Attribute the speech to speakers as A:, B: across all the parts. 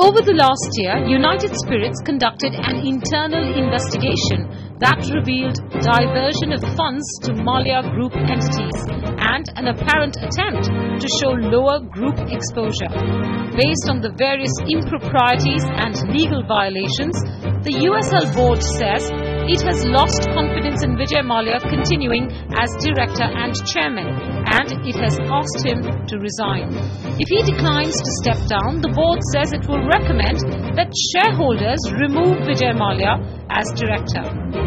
A: Over the last year, United Spirits conducted an internal investigation that revealed diversion of funds to Mallya Group entities and an apparent attempt to show lower group exposure. Based on the various improprieties and legal violations, the USL board says it has lost confidence in Vijay Mallya continuing as director and chairman, and it has asked him to resign. If he declines to step down, the board says it will recommend that shareholders remove Vijay Mallya as director.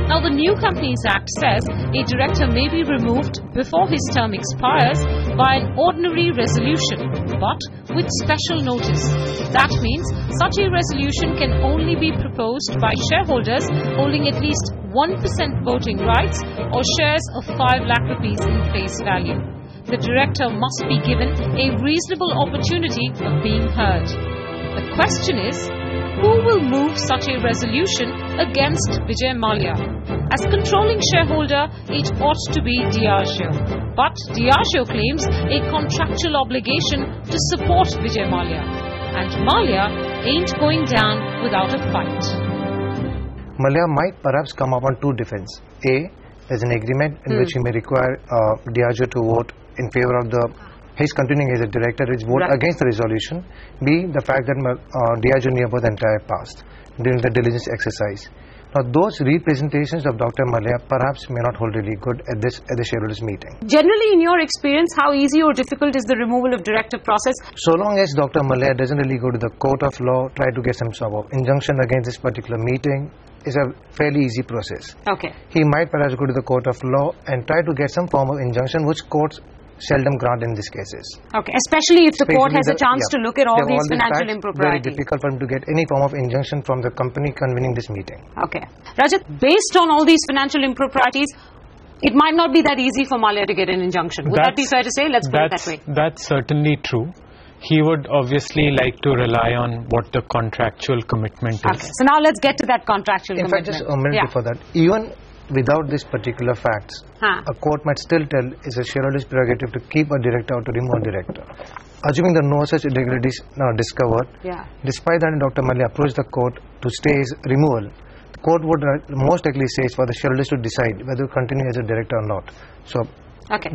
A: Now, the New Companies Act says a director may be removed before his term expires by an ordinary resolution, but with special notice. That means such a resolution can only be proposed by shareholders holding at least 1% voting rights or shares of 5 lakh rupees in face value. The director must be given a reasonable opportunity of being heard. The question is, who will move such a resolution against Vijay Mallya? As controlling shareholder, it ought to be Diageo. But Diageo claims a contractual obligation to support Vijay Mallya. And Mallya ain't going down without a fight.
B: Mallya might perhaps come up on two defense. A, there's an agreement in which he may require Diageo to vote in favor of his continuing as a director, which vote against the resolution. B, the fact that Diageo knew about the entire past during the diligence exercise. Now, those representations of Dr. Mallya perhaps may not hold really good at the shareholders meeting.
A: Generally, in your experience, how easy or difficult is the removal of director process?
B: So long as Dr. Mallya doesn't really go to the court of law, try to get some sort of injunction against this particular meeting, is a fairly easy process.
A: Okay.
B: He might perhaps go to the court of law and try to get some form of injunction, which courts seldom grant in these cases.
A: Okay, especially if the court has a chance to look at all these financial improprieties.
B: Very difficult for him to get any form of injunction from the company convening this meeting.
A: Okay. Rajat, based on all these financial improprieties, it might not be that easy for Mallya to get an injunction. Would that be fair to say? Let's put it that way.
C: That's certainly true. He would obviously like to rely on what the contractual commitment is.
A: Okay, so now let's get to that contractual commitment.
B: In fact, just a minute before that, even without this particular facts, a court might still tell it's a shareholder's prerogative to keep a director or to remove a director. Assuming that no such irregularities are discovered, despite that Dr. Mallya approached the court to stay his removal, the court would most likely say it's for the shareholders to decide whether to continue as a director or not. So,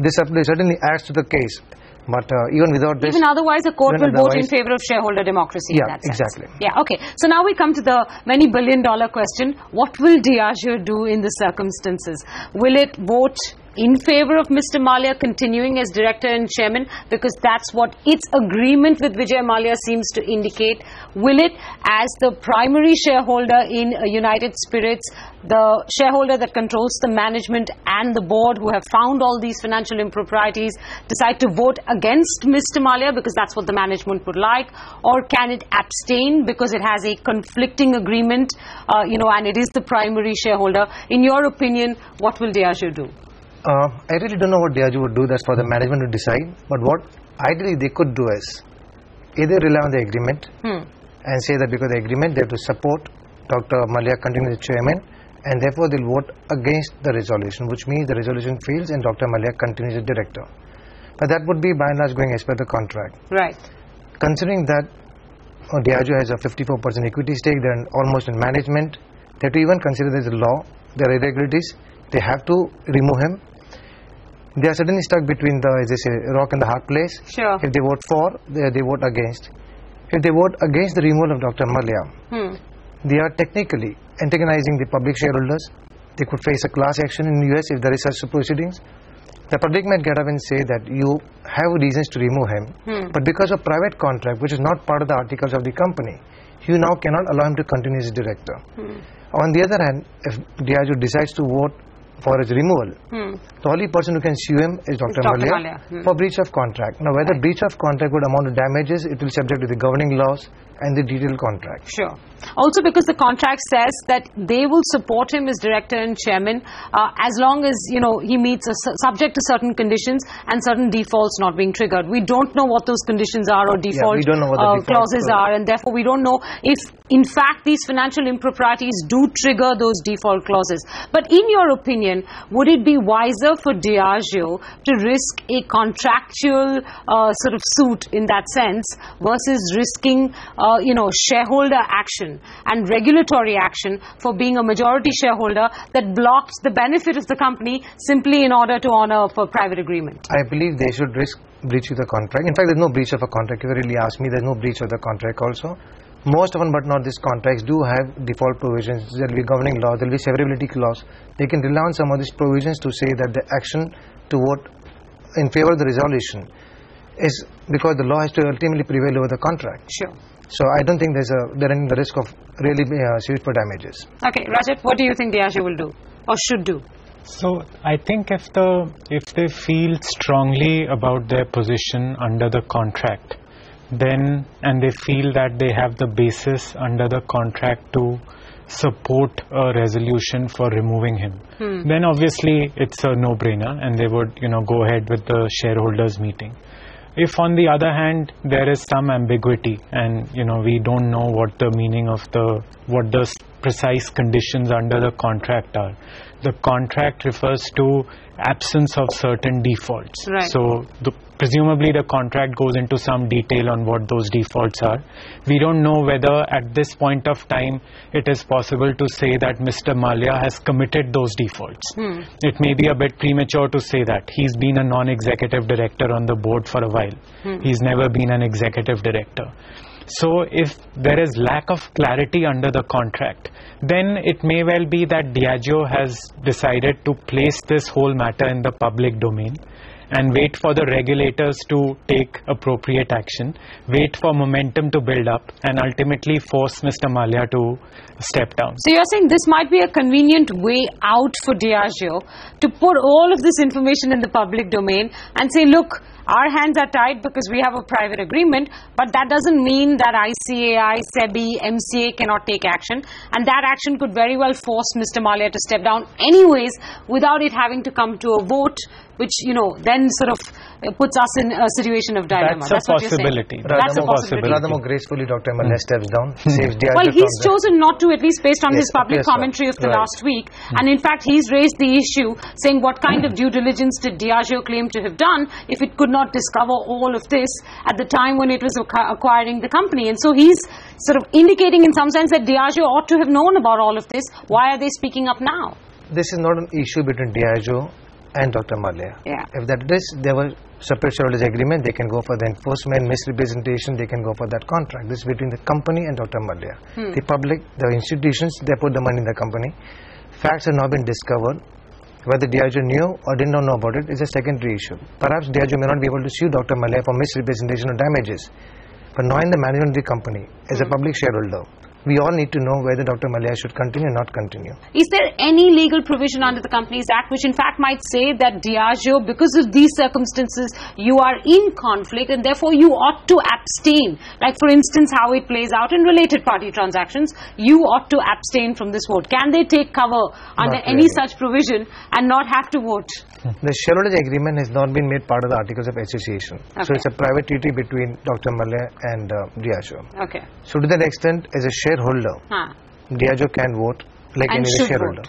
B: this certainly adds to the case. But even without this...
A: Even otherwise, the court will vote in favor of shareholder democracy in that sense.
B: Exactly.
A: Yeah, okay. So now we come to the many billion-dollar question. What will Diageo do in the circumstances? Will it vote in favor of Mr. Mallya continuing as director and chairman, because that's what its agreement with Vijay Mallya seems to indicate? Will it, as the primary shareholder in United Spirits, the shareholder that controls the management and the board who have found all these financial improprieties, decide to vote against Mr. Mallya because that's what the management would like? Or can it abstain because it has a conflicting agreement, and it is the primary shareholder? In your opinion, what will Diageo do?
B: I really don't know what Diageo would do. That's for the management to decide. But what ideally they could do is either rely on the agreement and say that because of the agreement they have to support Dr. Mallya continuing as chairman, and therefore they'll vote against the resolution, which means the resolution fails and Dr. Mallya continues as director. But that would be by and large going as per the contract.
A: Right.
B: Considering that Diageo has a 54% equity stake, they're almost in management, they have to even consider there's a law, there are irregularities, they have to remove him. They are certainly stuck between the, as they say, rock and the hard place.
A: Sure.
B: If they vote for, they vote against. If they vote against the removal of Dr. Mallya, they are technically antagonizing the public shareholders. They could face a class action in the US if there is such proceedings. The public might get up and say that you have reasons to remove him, but because of private contract, which is not part of the articles of the company, you now cannot allow him to continue as director. On the other hand, if Diageo decides to vote for his removal, the only person who can sue him is Dr. Mallya for breach of contract. Now, whether breach of contract would amount to damages, it will be subject to the governing laws and the detailed contract.
A: Sure. Also because the contract says that they will support him as director and chairman as long as, he meets subject to certain conditions and certain defaults not being triggered. We don't know what those conditions are or default clauses are, and therefore we don't know if in fact these financial improprieties do trigger those default clauses. But in your opinion, would it be wiser for Diageo to risk a contractual sort of suit in that sense versus risking shareholder action and regulatory action for being a majority shareholder that blocked the benefit of the company simply in order to honor a private agreement?
B: I believe they should risk breach of the contract. In fact, there's no breach of a contract. If you really ask me, there's no breach of the contract also. Most often but not, these contracts do have default provisions. There will be governing law, there will be severability clause. They can rely on some of these provisions to say that the action to vote in favor of the resolution is because the law has to ultimately prevail over the contract.
A: Sure.
B: So I don't think they're in the risk of really serious for damages.
A: Okay, Rajat, what do you think Diageo will do or should do?
C: So I think if they feel strongly about their position under the contract, then and they feel that they have the basis under the contract to support a resolution for removing him, then obviously it's a no-brainer and they would go ahead with the shareholders meeting. If on the other hand there is some ambiguity and we don't know what the meaning of what the precise conditions under the contract are. The contract refers to absence of certain defaults.
A: Right.
C: So presumably the contract goes into some detail on what those defaults are. We don't know whether at this point of time it is possible to say that Mr. Mallya has committed those defaults. It may be a bit premature to say that. He's been a non-executive director on the board for a while. He's never been an executive director. So if there is lack of clarity under the contract, then it may well be that Diageo has decided to place this whole matter in the public domain and wait for the regulators to take appropriate action, wait for momentum to build up and ultimately force Mr. Mallya to step down.
A: So you're saying this might be a convenient way out for Diageo to put all of this information in the public domain and say, look, our hands are tied because we have a private agreement, but that doesn't mean that ICAI, SEBI, MCA cannot take action, and that action could very well force Mr. Mallya to step down anyways without it having to come to a vote, which then sort of puts us in a situation of dilemma.
C: That's a possibility.
A: That's a possibility.
B: Rather more gracefully, Dr. Mallya steps down, saves Diageo.
A: Well, he's chosen not to, at least based on his public commentary of the last week. And in fact, he's raised the issue saying what kind of due diligence did Diageo claim to have done if it could not discover all of this at the time when it was acquiring the company. And so he's sort of indicating in some sense that Diageo ought to have known about all of this. Why are they speaking up now?
B: This is not an issue between Diageo and Dr. Mallya.
A: Yeah.
B: If that is, there were separate shareholders agreement, they can go for the enforcement, misrepresentation, they can go for that contract. This is between the company and Dr. Mallya. The public, the institutions, they put the money in the company. Facts have not been discovered. Whether Diageo knew or did not know about it is a secondary issue. Perhaps Diageo may not be able to sue Dr. Mallya for misrepresentation or damages. But knowing the management of the company as a public shareholder, we all need to know whether Dr. Mallya should continue or not continue.
A: Is there any legal provision under the Companies Act which in fact might say that Diageo, because of these circumstances, you are in conflict and therefore you ought to abstain? Like for instance, how it plays out in related party transactions, you ought to abstain from this vote. Can they take cover under any such provision and not have to vote?
B: The shareholders agreement has not been made part of the Articles of Association. So it's a private treaty between Dr. Mallya and Diageo.
A: Okay.
B: So to that extent, as a shareholder, Diageo can vote like any other shareholder.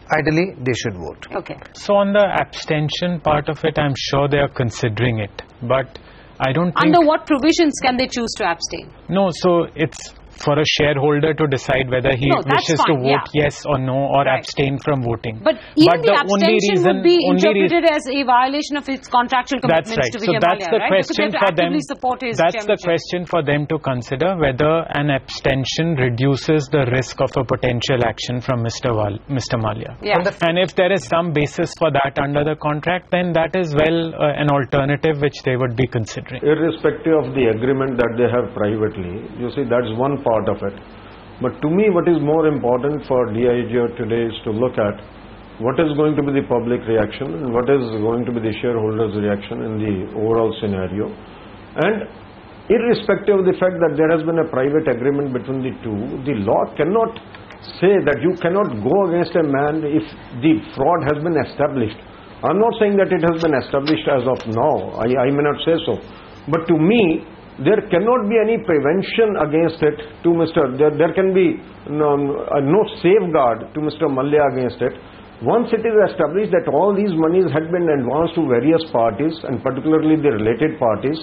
B: Ideally, they should vote.
A: Okay.
C: So on the abstention part of it, I'm sure they are considering it. But I don't think...
A: Under what provisions can they choose to abstain?
C: No, so it's for a shareholder to decide whether he wishes to vote yes or no or abstain from voting.
A: But even the abstention would be interpreted as a violation of its contractual commitments to Vijay Mallya, right?
C: Question for them. That's the question for them to consider, whether an abstention reduces the risk of a potential action from Mr. Mallya.
A: Yeah.
C: And if there is some basis for that under the contract, then that is an alternative which they would be considering.
D: Irrespective of the agreement that they have privately, you see, that's one part of it. But to me, what is more important for Diageo today is to look at what is going to be the public reaction and what is going to be the shareholders' reaction in the overall scenario. And irrespective of the fact that there has been a private agreement between the two, the law cannot say that you cannot go against a man if the fraud has been established. I'm not saying that it has been established as of now. I may not say so. But to me, there cannot be any prevention against it to there can be no safeguard to Mr. Mallya against it. Once it is established that all these monies had been advanced to various parties and particularly the related parties,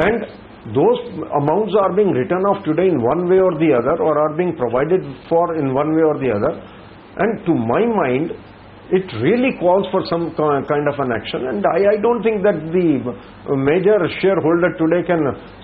D: and those amounts are being written off today in one way or the other, or are being provided for in one way or the other. And to my mind, it really calls for some kind of an action, and I don't think that the major shareholder today can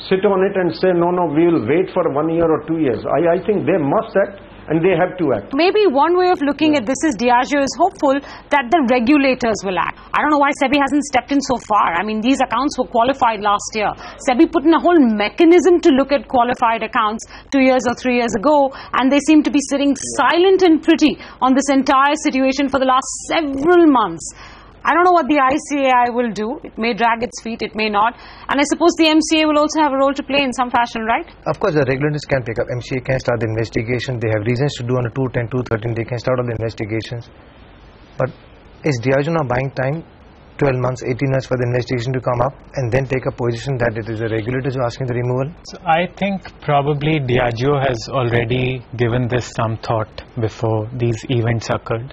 D: sit on it and say, no, we will wait for 1 year or 2 years. I think they must act, and they have to act.
A: Maybe one way of looking at this is Diageo is hopeful that the regulators will act. I don't know why SEBI hasn't stepped in so far. I mean, these accounts were qualified last year. SEBI put in a whole mechanism to look at qualified accounts 2 years or 3 years ago, and they seem to be sitting silent and pretty on this entire situation for the last several months. I don't know what the ICAI will do. It may drag its feet, it may not. And I suppose the MCA will also have a role to play in some fashion, right?
B: Of course, the regulators can pick up. MCA can start the investigation. They have reasons to do on a 210, 213. They can start all the investigations. But is Diageo now buying time, 12 months, 18 months for the investigation to come up, and then take a position that it is the regulators who are asking the removal?
C: So I think probably Diageo has already given this some thought before these events occurred.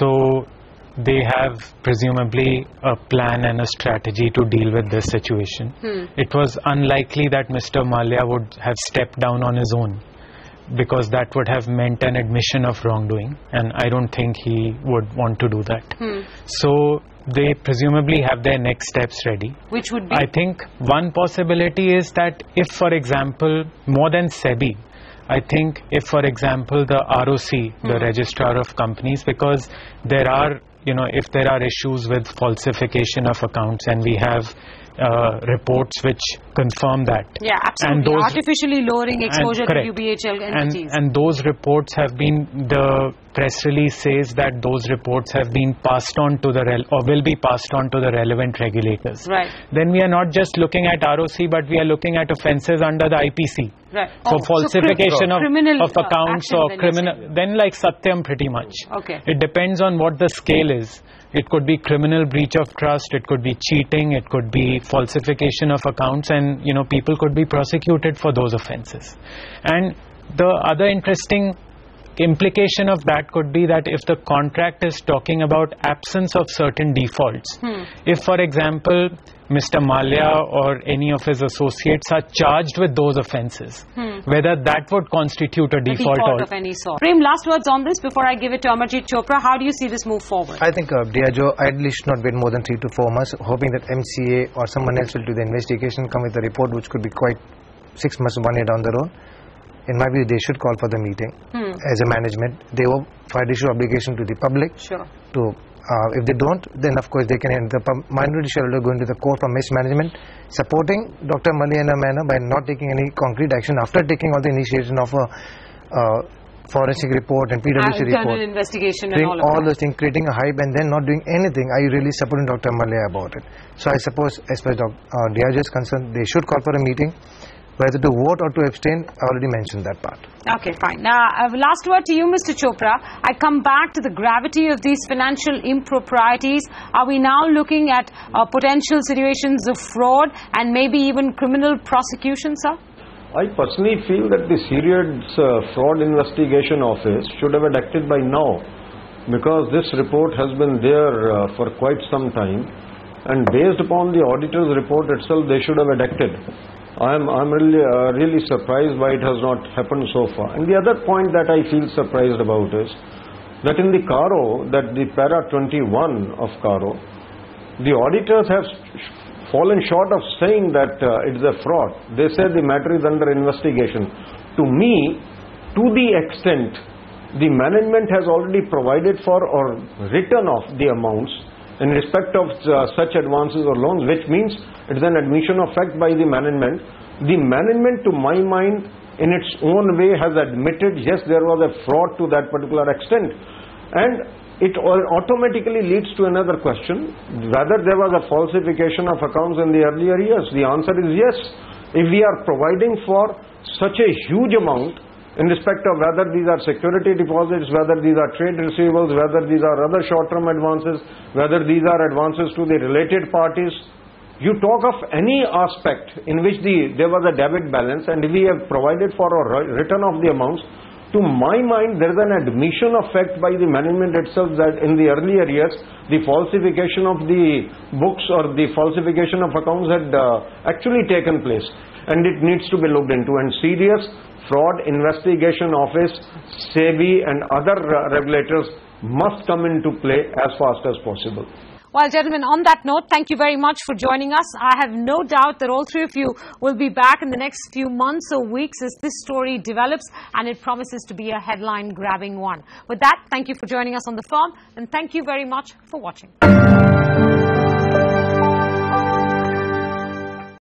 C: So they have presumably a plan and a strategy to deal with this situation. It was unlikely that Mr. Mallya would have stepped down on his own, because that would have meant an admission of wrongdoing, and I don't think he would want to do that. So they presumably have their next steps ready.
A: Which would be?
C: I think one possibility is that if, for example, more than SEBI, I think if, for example, the ROC, the Registrar of Companies, because there are, if there are issues with falsification of accounts, and we have reports which confirm that.
A: Yeah, absolutely. And those, artificially lowering exposure to UBHL entities.
C: And those reports have been, the press release says that those reports have been passed on to the, or will be passed on to the relevant regulators.
A: Right.
C: Then we are not just looking at ROC, but we are looking at offences under the IPC.
A: Right.
C: For falsification of accounts or criminal, then like Satyam pretty much.
A: Okay.
C: It depends on what the scale is. It could be criminal breach of trust, it could be cheating, it could be falsification of accounts, and people could be prosecuted for those offences. And the other interesting implication of that could be that if the contract is talking about absence of certain defaults, if, for example, Mr. Mallya or any of his associates are charged with those offences, whether that would constitute a default
A: of any sort. Prem, last words on this before I give it to Amarjit Chopra. How do you see this move forward?
B: I think Diageo ideally should not wait more than 3 to 4 months, hoping that MCA or someone else will do the investigation, come with a report which could be quite 6 months, 1 year down the road. In my view, they should call for the meeting as a management. They owe fiduciary obligation to the public.
A: Sure.
B: If they don't, then of course they can end the minority shareholder going to the court for mismanagement, supporting Dr. Mallya in a manner by not taking any concrete action after taking all the initiation of a forensic report and PwC report,
A: investigation
B: doing
A: and all
B: those things, creating a hype and then not doing anything. Are you really supporting Dr. Mallya about it? So I suppose, as far as Diageo is concerned, they should call for a meeting. Whether to vote or to abstain, I already mentioned that part.
A: Okay, fine. Now, last word to you, Mr. Chopra. I come back to the gravity of these financial improprieties. Are we now looking at potential situations of fraud and maybe even criminal prosecution, sir?
D: I personally feel that the Serious Fraud Investigation Office should have acted by now, because this report has been there for quite some time, and based upon the auditor's report itself, they should have acted. I'm really surprised why it has not happened so far. And the other point that I feel surprised about is that in the CARO, that the para 21 of CARO, the auditors have fallen short of saying that it's a fraud. They say the matter is under investigation. To me, to the extent the management has already provided for or written off the amounts in respect of such advances or loans, which means it is an admission of fact by the management. The management, to my mind, in its own way has admitted, yes, there was a fraud to that particular extent. And it automatically leads to another question, whether there was a falsification of accounts in the earlier years. The answer is yes. If we are providing for such a huge amount, in respect of whether these are security deposits, whether these are trade receivables, whether these are other short-term advances, whether these are advances to the related parties. You talk of any aspect in which there was a debit balance, and we have provided for or written off the amounts. to my mind, there is an admission of fact by the management itself that in the earlier years, the falsification of the books or the falsification of accounts had actually taken place, and it needs to be looked into. And serious fraud investigation office, SEBI and other regulators must come into play as fast as possible.
A: Well, gentlemen, on that note, thank you very much for joining us. I have no doubt that all three of you will be back in the next few months or weeks as this story develops, and it promises to be a headline-grabbing one. With that, thank you for joining us on The Firm, and thank you very much for watching.